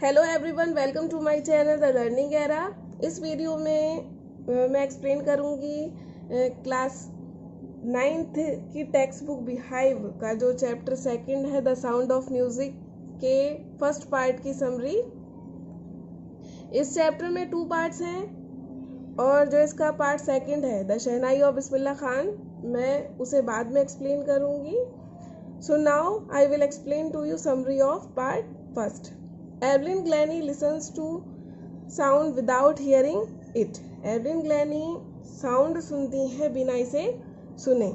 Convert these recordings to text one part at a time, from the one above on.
Hello everyone, welcome to my channel the learning era. इस video में मैं explain करूँगी क्लास 9th की टेक्स्ट बुक बिहाइव का जो चैप्टर सेकंड है द साउंड ऑफ म्यूज़िक के फर्स्ट पार्ट की समरी। इस चैप्टर में 2 पार्ट्स हैं और जो इसका पार्ट सेकंड है द शहनाई ऑफ बिस्मिल्लाह खान, मैं उसे बाद में एक्सप्लेन करूँगी। So now I will explain to you summary of part first. Evelyn Glennie listens to sound without hearing it. Evelyn Glennie sound सुनती है बिना इसे सुने।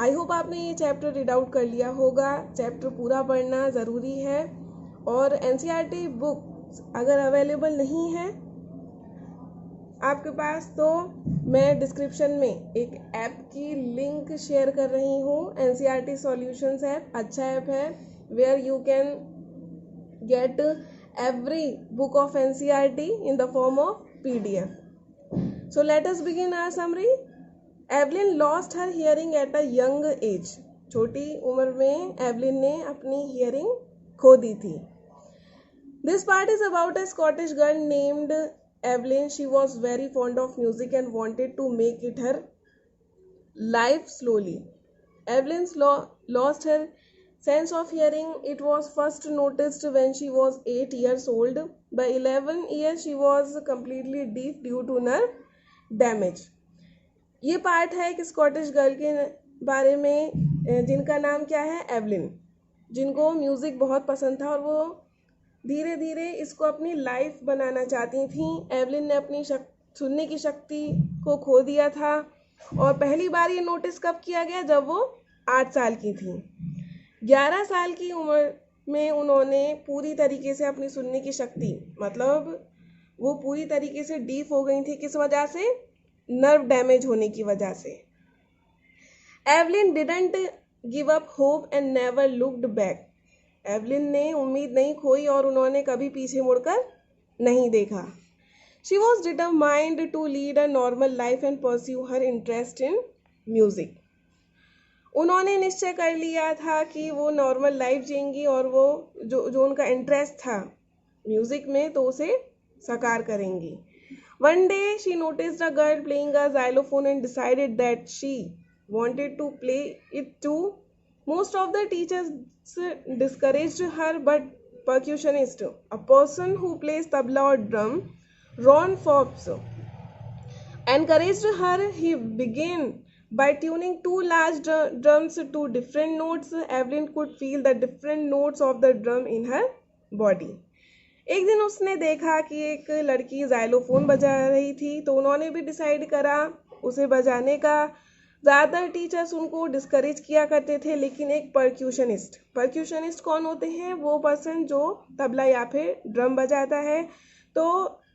आई होप आपने ये चैप्टर रीड आउट कर लिया होगा। चैप्टर पूरा पढ़ना ज़रूरी है और एनसीईआरटी बुक अगर अवेलेबल नहीं है आपके पास तो मैं डिस्क्रिप्शन में एक ऐप की लिंक शेयर कर रही हूँ। एनसीईआरटी सॉल्यूशंस ऐप अच्छा ऐप है where you can get every book of NCERT in the form of PDF. So let us begin our summary. Evelyn lost her hearing at a young age. छोटी उम्र में Evelyn ने अपनी hearing खो दी थी. This part is about a Scottish girl named Evelyn. She was very fond of music and wanted to make it her life slowly. Evelyn lost her sense of hearing. It was first noticed when she was 8 years old. By 11 years she was completely deaf due to nerve damage. ये part है एक Scottish girl के बारे में जिनका नाम क्या है, एवलिन, जिनको म्यूज़िक बहुत पसंद था और वो धीरे धीरे इसको अपनी लाइफ बनाना चाहती थी। एवलिन ने अपनी सुनने की शक्ति को खो दिया था और पहली बार ये नोटिस कब किया गया, जब वो 8 साल की थी। 11 साल की उम्र में उन्होंने पूरी तरीके से अपनी सुनने की शक्ति, मतलब वो पूरी तरीके से डीफ हो गई थी। किस वजह से? नर्व डैमेज होने की वजह से। Evelyn didn't give up hope and never looked back. Evelyn ने उम्मीद नहीं खोई और उन्होंने कभी पीछे मुड़कर नहीं देखा। She was determined to lead a normal life and pursue her interest in music. उन्होंने निश्चय कर लिया था कि वो नॉर्मल लाइफ जिएंगी और वो जो उनका इंटरेस्ट था म्यूज़िक में तो उसे साकार करेंगी। One day she noticed a girl playing a xylophone and decided that she wanted to play it too. Most of the teachers discouraged her but percussionist, a person who plays tabla or drum, Ron Forbes, encouraged her. He began by tuning 2 large drums to different notes. Evelyn could feel the different notes of the drum in her body. एक दिन उसने देखा कि एक लड़की xylophone बजा रही थी तो उन्होंने भी डिसाइड करा उसे बजाने का। ज़्यादातर टीचर्स उनको डिस्करेज किया करते थे, लेकिन एक परक्यूशनिस्ट कौन होते हैं? वो पर्सन जो तबला या फिर ड्रम बजाता है। तो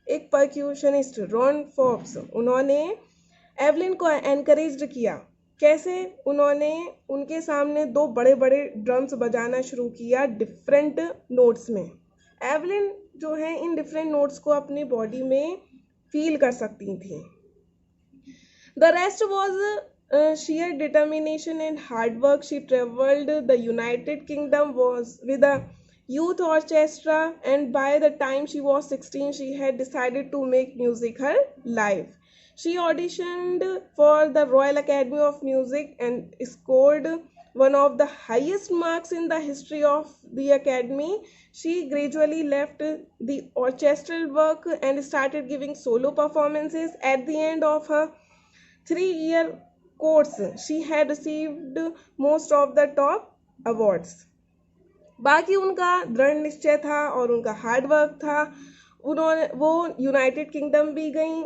एक परक्यूशनिस्ट रॉन फोर्ब्स, उन्होंने एवलिन को एनकरेज किया। कैसे? उन्होंने उनके सामने 2 बड़े बड़े ड्रम्स बजाना शुरू किया डिफरेंट नोट्स में। एवलिन जो है इन डिफरेंट नोट्स को अपनी बॉडी में फील कर सकती थी। The rest was sheer determination and hard work. She traveled the United Kingdom was with a youth orchestra, and by the time she was 16 she had decided to make music her life. She auditioned for the Royal Academy of Music and scored one of the highest marks in the history of the academy. She gradually left the orchestral work and started giving solo performances. At the end of her 3-year course she had received most of the top awards. बाकी उनका दृढ़ निश्चय था और उनका hard work था। वो United kingdom भी गई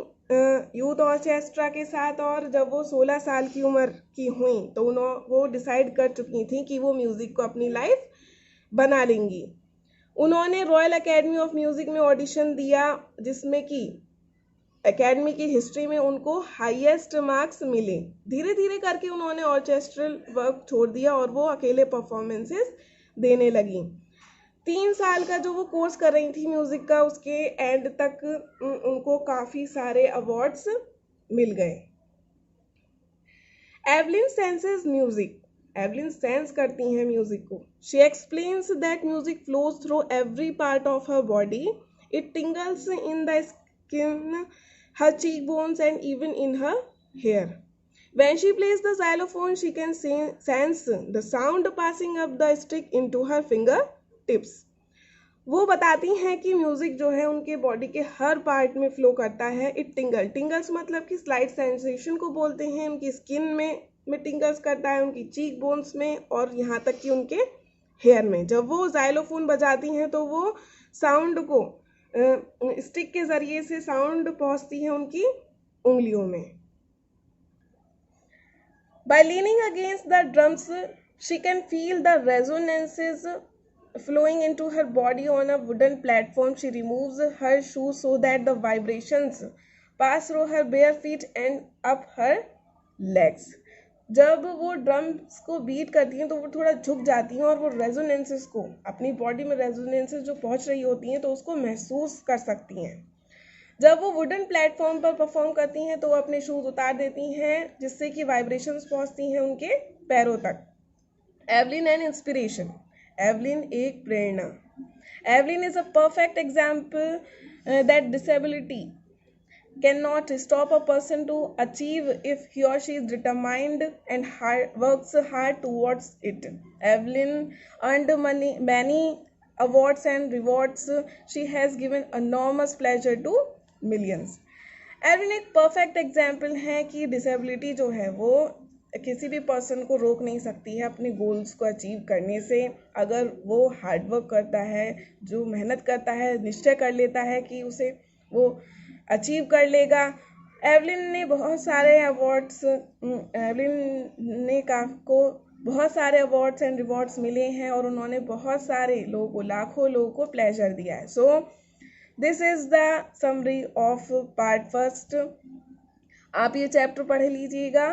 यूथ ऑर्केस्ट्रा के साथ, और जब वो 16 साल की उम्र की हुई तो वो डिसाइड कर चुकी थी कि वो म्यूज़िक को अपनी लाइफ बना लेंगी। उन्होंने रॉयल एकेडमी ऑफ म्यूज़िक में ऑडिशन दिया जिसमें कि एकेडमी की हिस्ट्री में उनको हाईएस्ट मार्क्स मिले। धीरे धीरे करके उन्होंने ऑर्केस्ट्रल वर्क छोड़ दिया और वो अकेले परफॉर्मेंसेस देने लगी। 3 साल का जो वो कोर्स कर रही थी म्यूज़िक का, उसके एंड तक उनको काफ़ी सारे अवार्ड्स मिल गए। Evelyn senses music. Evelyn sense करती हैं म्यूजिक को. She explains that music flows through every part of her body. It टिंगल्स in the skin, her cheekbones, and even in her hair. When she plays the xylophone, she can sense the sound passing up the stick into her fingertips. वो बताती हैं कि music जो है उनके body के हर part में flow करता है. इट टिंगल्स मतलब कि स्लाइट सेंसेशन को बोलते हैं. उनकी स्किन में टिंगल्स करता है, उनकी चीक बोन्स में, और यहाँ तक कि उनके हेयर में. जब वो जाइलोफोन बजाती हैं तो वो साउंड को स्टिक के जरिए से साउंड पहुंचती है उनकी उंगलियों में. By leaning against the drums, she can feel the resonances flowing into her body on a wooden platform. She removes her shoes so that the vibrations pass through her bare feet and up her legs. जब वो drums को beat करती हैं तो वो थोड़ा झुक जाती हैं और वो रेजोनेंसेस को, अपनी बॉडी में रेजोनेंसेस जो पहुंच रही होती हैं तो उसको महसूस कर सकती हैं. जब वो वुडन प्लेटफॉर्म पर परफॉर्म करती हैं तो वो अपने शूज उतार देती हैं जिससे कि वाइब्रेशंस पहुंचती हैं उनके पैरों तक. Evelyn and inspiration. एवलिन एक प्रेरणा. Evelyn is a perfect example that disability cannot stop a person to achieve if he or she is determined and works hard towards it. Evelyn earned many awards and rewards. She has given enormous pleasure to millions. Evelyn एक perfect example है कि disability जो है वो किसी भी person को रोक नहीं सकती है अपने गोल्स को अचीव करने से. अगर वो हार्डवर्क करता है, जो मेहनत करता है, निश्चय कर लेता है कि उसे वो अचीव कर लेगा. एवलिन ने बहुत सारे अवार्ड्स, को बहुत सारे अवार्ड्स एंड रिवॉर्ड्स मिले हैं और उन्होंने बहुत सारे लोगों को, लाखों लोगों को प्लेजर दिया है. So this is the summary of part first. आप ये चैप्टर पढ़ लीजिएगा.